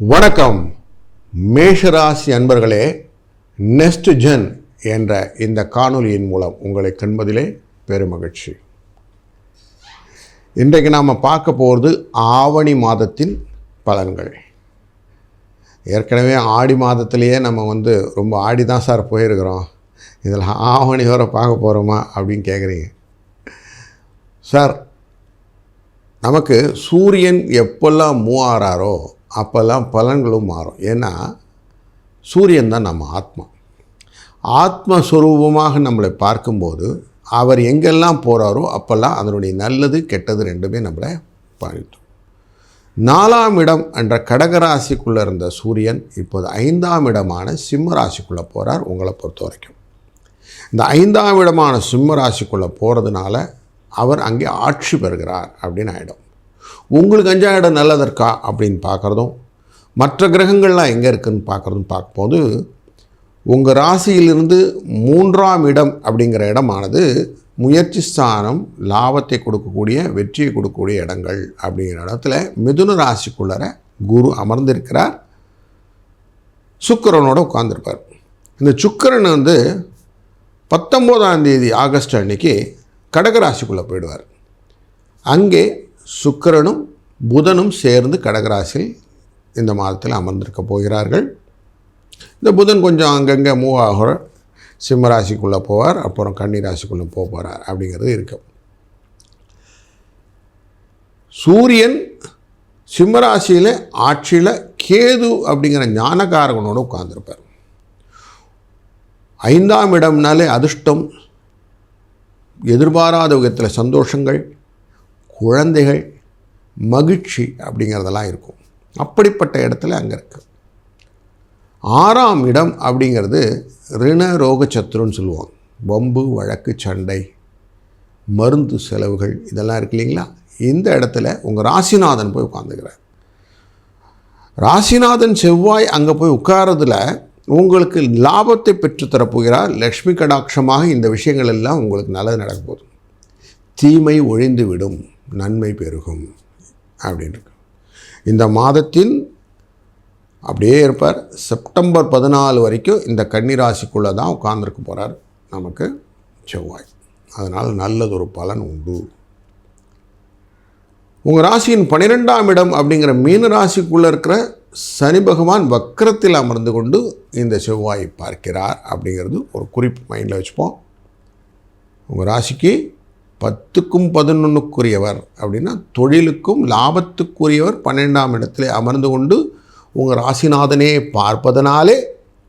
வணக்கம் மேஷராசி அன்பர்களே, நெக்ஸ்ட் ஜென் என்ற இந்த காணொலியின் மூலம் உங்களை காண்பதிலே பெருமகிழ்ச்சி. இன்றைக்கு நாம் பார்க்க போகிறது ஆவணி மாதத்தின் பலன்கள். ஏற்கனவே ஆடி மாதத்திலேயே நம்ம ரொம்ப ஆடி தான் சார் போயிருக்கிறோம், இதில் ஆவணி வரை பார்க்க போகிறோமா அப்படின்னு கேட்குறீங்க. சார், நமக்கு சூரியன் எப்பெல்லாம் மூவ் ஆகிறாரோ அப்போல்லாம் பலன்களும் மாறும். ஏன்னா சூரியன் தான் நம்ம ஆத்மஸ்வரூபமாக நம்மளை பார்க்கும்போது அவர் எங்கெல்லாம் போகிறாரோ அப்போல்லாம் அதனுடைய நல்லது கெட்டது ரெண்டுமே நம்மளை பாதிக்கும். 4ஆம் இடம் என்ற கடகராசிக்குள்ளே இருந்த சூரியன் இப்போது 5ஆம் இடமான சிம்ம ராசிக்குள்ளே போகிறார். உங்களை பொறுத்த வரைக்கும் இந்த 5ஆம் இடமான சிம்ம ராசிக்குள்ளே போகிறதுனால அவர் அங்கே ஆட்சி பெறுகிறார் அப்படின்னு ஆகிடும். உங்களுக்கு 5ஆம் இடம் நல்லதற்கா அப்படின்னு பார்க்குறதும், மற்ற கிரகங்கள்லாம் எங்கே இருக்குதுன்னு பார்க்கும்போது உங்கள் ராசியிலிருந்து 3ஆம் இடம் அப்படிங்கிற இடமானது முயற்சி ஸ்தானம், லாபத்தை கொடுக்கக்கூடிய, வெற்றியை கொடுக்கக்கூடிய இடங்கள். அப்படிங்கிற இடத்துல மிதுன ராசிக்குள்ளர குரு அமர்ந்திருக்கிறார், சுக்கிரனோட உட்கார்ந்துருப்பார். இந்த சுக்கிரன் 19ஆம் தேதி ஆகஸ்ட் அன்னைக்கு கடகராசிக்குள்ளே போயிடுவார். அங்கே சுக்கிரனும் புதனும் சேர்ந்து கடகராசியில் இந்த மாதத்தில் அமர்ந்திருக்க போகிறார்கள். இந்த புதன் கொஞ்சம் அங்கங்கே மூவ் ஆகிற சிம்ம ராசிக்குள்ளே போவார், அப்புறம் கன்னி ராசிக்குள்ளே போகிறார் அப்படிங்கிறது இருக்கும். சூரியன் சிம்ம ராசியில் ஆட்சியில் கேது அப்படிங்கிற ஞானகாரகனோடு உட்கார்ந்துருப்பார். 5ஆம் இடம்னாலே அதிர்ஷ்டம், எதிர்பாராத விதத்தில் சந்தோஷங்கள், குழந்தைகள், மகிழ்ச்சி அப்படிங்கிறதெல்லாம் இருக்கும். அப்படிப்பட்ட இடத்துல அங்கே இருக்குது. 6ஆம் இடம் அப்படிங்கிறது ரிண ரோக சத்துருன்னு சொல்லுவாங்க. வம்பு, வழக்கு, சண்டை, மருந்து செலவுகள் இதெல்லாம் இருக்கு இல்லைங்களா. இந்த இடத்துல உங்கள் ராசிநாதன் போய் உட்காந்துக்கிறார். ராசிநாதன் செவ்வாய் அங்கே போய் உட்காரதுல உங்களுக்கு லாபத்தை பெற்றுத்தரப்போகிறார். லக்ஷ்மி கடாட்சமாக இந்த விஷயங்கள் எல்லாம் உங்களுக்கு நல்லது நடக்க போகுது. தீமை ஒழிந்து விடும், நன்மை பெருகும் அப்படின்னு. இந்த மாதத்தின் அப்படியே இருப்பார். செப்டம்பர் 14 வரைக்கும் இந்த கன்னிராசிக்குள்ளே தான் உட்கார்ந்துருக்க போகிறார் நமக்கு செவ்வாய். அதனால் நல்லதொரு பலன் உண்டு. உங்கள் ராசியின் 12ஆம் இடம் அப்படிங்கிற மீன ராசிக்குள்ளே இருக்கிற சனி பகவான் வக்கரத்தில் அமர்ந்து கொண்டு இந்த செவ்வாயை பார்க்கிறார் அப்படிங்கிறது ஒரு குறிப்பு மைண்டில் வச்சுப்போம். உங்கள் ராசிக்கு 10க்கும் 11க்குரியவர் அப்படின்னா தொழிலுக்கும் லாபத்துக்குரியவர் 12ஆம் இடத்துல அமர்ந்து கொண்டு உங்கள் ராசிநாதனே பார்ப்பதனாலே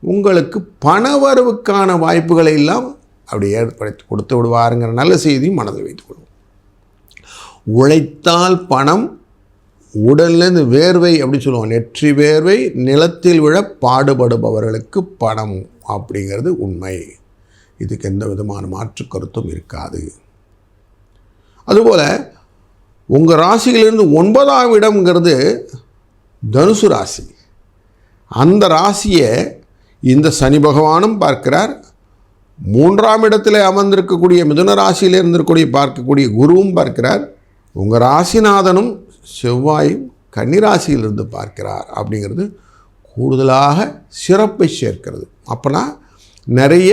உங்களுக்கு பணவரவுக்கான வாய்ப்புகளை எல்லாம் அப்படி ஏற்படுத்தி கொடுத்து விடுவாருங்கிற நல்ல செய்தியும் மனதில் வைத்துக்கொள்வோம். உழைத்தால் பணம், உடல்லேருந்து வேர்வை அப்படின்னு சொல்லுவோம், நெற்றி வேர்வை நிலத்தில் விழ பாடுபடுபவர்களுக்கு பணம் அப்படிங்கிறது உண்மை. இதுக்கு எந்த விதமான மாற்று கருத்தும் இருக்காது. அதுபோல் உங்கள் ராசியிலிருந்து 9ஆம் இடம்ங்கிறது தனுசு ராசி. அந்த ராசியை இந்த சனி பகவானும் பார்க்கிறார். 3ஆம் இடத்தில் அமர்ந்திருக்கக்கூடிய மிதுன ராசியில் இருந்திருக்கக்கூடிய பார்க்கக்கூடிய குருவும் பார்க்கிறார். உங்கள் ராசிநாதனும் செவ்வாயும் கன்னிராசியிலிருந்து பார்க்கிறார் அப்படிங்கிறது கூடுதலாக சிறப்பை சேர்க்கிறது. அப்போனா நிறைய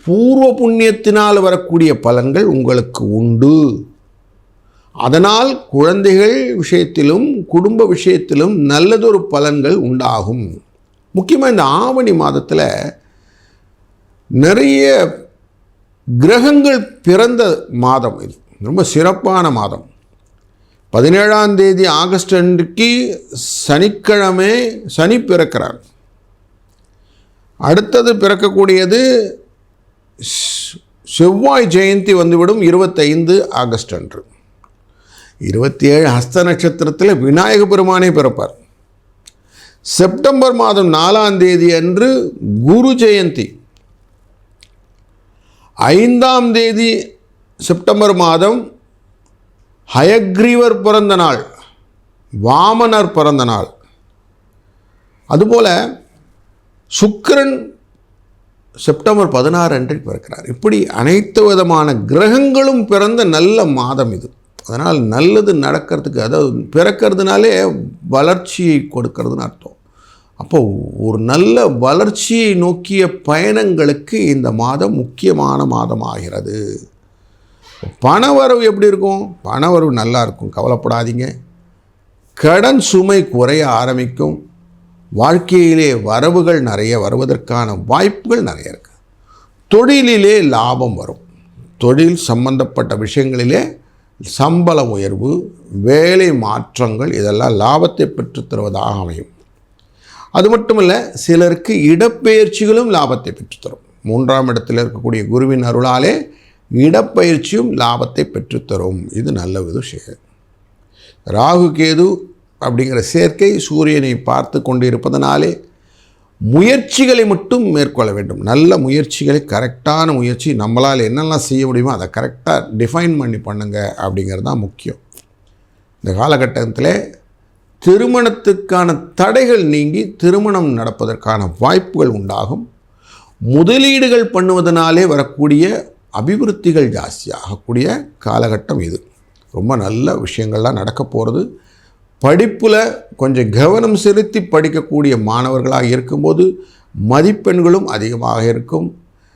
பூர்வ புண்ணியத்தினால் வரக்கூடிய பலன்கள் உங்களுக்கு உண்டு. அதனால் குழந்தைகள் விஷயத்திலும் குடும்ப விஷயத்திலும் நல்லதொரு பலன்கள் உண்டாகும். முக்கியமாக இந்த ஆவணி மாதத்தில் நிறைய கிரகங்கள் பிறந்த மாதம். இது ரொம்ப சிறப்பான மாதம். 17ஆம் தேதி ஆகஸ்ட் அன்றைக்கு சனிக்கிழமை சனி பிறக்கிறார். அடுத்தது பிறக்கக்கூடியது செவ்வாய் ஜெயந்தி வந்துவிடும் 25 ஆகஸ்ட் அன்று. 27 ஹஸ்த நட்சத்திரத்தில் விநாயக பெருமானே பிறப்பார். செப்டம்பர் மாதம் 4ஆம் தேதி அன்று குரு ஜெயந்தி. 5ஆம் தேதி செப்டம்பர் மாதம் ஹயக்ரீவர் பிறந்த நாள், வாமனர் பிறந்த நாள். அதுபோல் சுக்கிரன் செப்டம்பர் 16 அன்றைக்கு பிறக்கிறார். இப்படி அனைத்து விதமான கிரகங்களும் பிறந்த நல்ல மாதம் இது. அதனால் நல்லது நடக்கிறதுக்கு, அதாவது பிறக்கிறதுனாலே வளர்ச்சியை கொடுக்கறதுன்னு அர்த்தம். அப்போ ஒரு நல்ல வளர்ச்சியை நோக்கிய பயணங்களுக்கு இந்த மாதம் முக்கியமான மாதம் ஆகிறது. பணவரவு எப்படி இருக்கும்? பணவரவு நல்லா இருக்கும், கவலைப்படாதீங்க. கடன் சுமை குறைய ஆரம்பிக்கும். வாழ்க்கையிலே வரவுகள் நிறைய வருவதற்கான வாய்ப்புகள் நிறைய இருக்குது. தொழிலிலே லாபம் வரும். தொழில் சம்பந்தப்பட்ட விஷயங்களிலே சம்பள உயர்வு, வேலை மாற்றங்கள் இதெல்லாம் லாபத்தை பெற்றுத் தருவதாக அமையும். அது மட்டுமல்ல, சிலருக்கு இடப்பெயர்ச்சிகளும் லாபத்தை பெற்றுத்தரும். 3ஆம் இடத்தில் இருக்கக்கூடிய குருவின் அருளாலே இடப்பெயர்ச்சியும் லாபத்தை பெற்றுத்தரும். இது நல்ல விஷயம். ராகு கேது அப்படிங்கிற சேர்க்கை சூரியனை பார்த்து கொண்டு இருப்பதனாலே முயற்சிகளை மட்டும் மேற்கொள்ள வேண்டும். நல்ல முயற்சிகளை, கரெக்டான முயற்சி, நம்மளால் என்னெல்லாம் செய்ய முடியுமோ அதை கரெக்டாக டிஃபைன் பண்ணி பண்ணுங்க அப்படிங்கிறது தான் முக்கியம். இந்த காலகட்டத்தில் திருமணத்துக்கான தடைகள் நீங்கி திருமணம் நடப்பதற்கான வாய்ப்புகள் உண்டாகும். முதலீடுகள் பண்ணுவதனாலே வரக்கூடிய அபிவிருத்திகள் ஜாஸ்தியாகக்கூடிய காலகட்டம் இது. ரொம்ப நல்ல விஷயங்கள்லாம் நடக்க போகிறது. படிப்பில் கொஞ்சம் கவனம் செலுத்தி படிக்கக்கூடிய மாணவர்களாக இருக்கும்போது மதிப்பெண்களும் அதிகமாக இருக்கும்.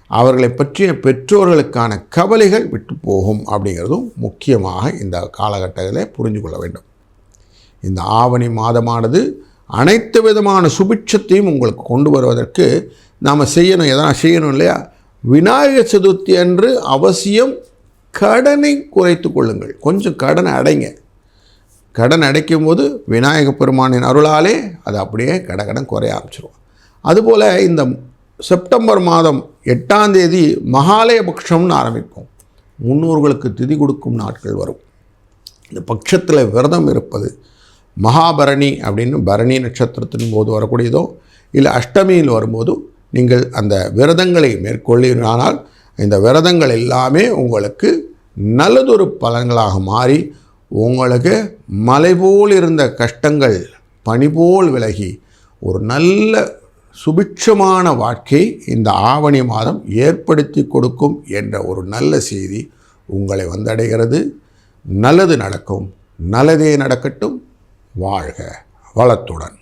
அவர்களை பற்றிய பெற்றோர்களுக்கான கவலைகள் விட்டு போகும் அப்படிங்கிறதும் முக்கியமாக இந்த காலகட்டத்தில் புரிந்து கொள்ள வேண்டும். இந்த ஆவணி மாதமானது அனைத்து விதமான சுபிட்சத்தையும் உங்களுக்கு கொண்டு வருவதற்கு நாம் செய்யணும், எதனா செய்யணும் இல்லையா? விநாயகர் சதுர்த்தி அன்று அவசியம் கடனை குறைத்து கொள்ளுங்கள். கொஞ்சம் கடனை அடைங்க. கடன் அடைக்கும் போது விநாயக பெருமானின் அருளாலே அது அப்படியே கடன் குறைய ஆரம்பிச்சிடும். அதுபோல் இந்த செப்டம்பர் மாதம் 8ஆம் தேதி மகாலய பட்சம்னு ஆரம்பிப்போம். முன்னோர்களுக்கு திதி கொடுக்கும் நாட்கள் வரும். இந்த பட்சத்தில் விரதம் இருப்பது, மகாபரணி அப்படின்னு பரணி நட்சத்திரத்தின் போது வரக்கூடியதோ இல்லை அஷ்டமியில் வரும்போதும் நீங்கள் அந்த விரதங்களை மேற்கொள்ளினால் இந்த விரதங்கள் எல்லாமே உங்களுக்கு நல்லதொரு பலன்களாக மாறி உங்களுக்கு மலை போல் இருந்த கஷ்டங்கள் பனி போல் விலகி ஒரு நல்ல சுபிட்சமான வாழ்க்கை இந்த ஆவணி மாதம் ஏற்படுத்தி கொடுக்கும் என்ற ஒரு நல்ல செய்தி உங்களை வந்தடைகிறது. நல்லது நடக்கும். நல்லதே நடக்கட்டும். வாழ்க வளத்துடன்.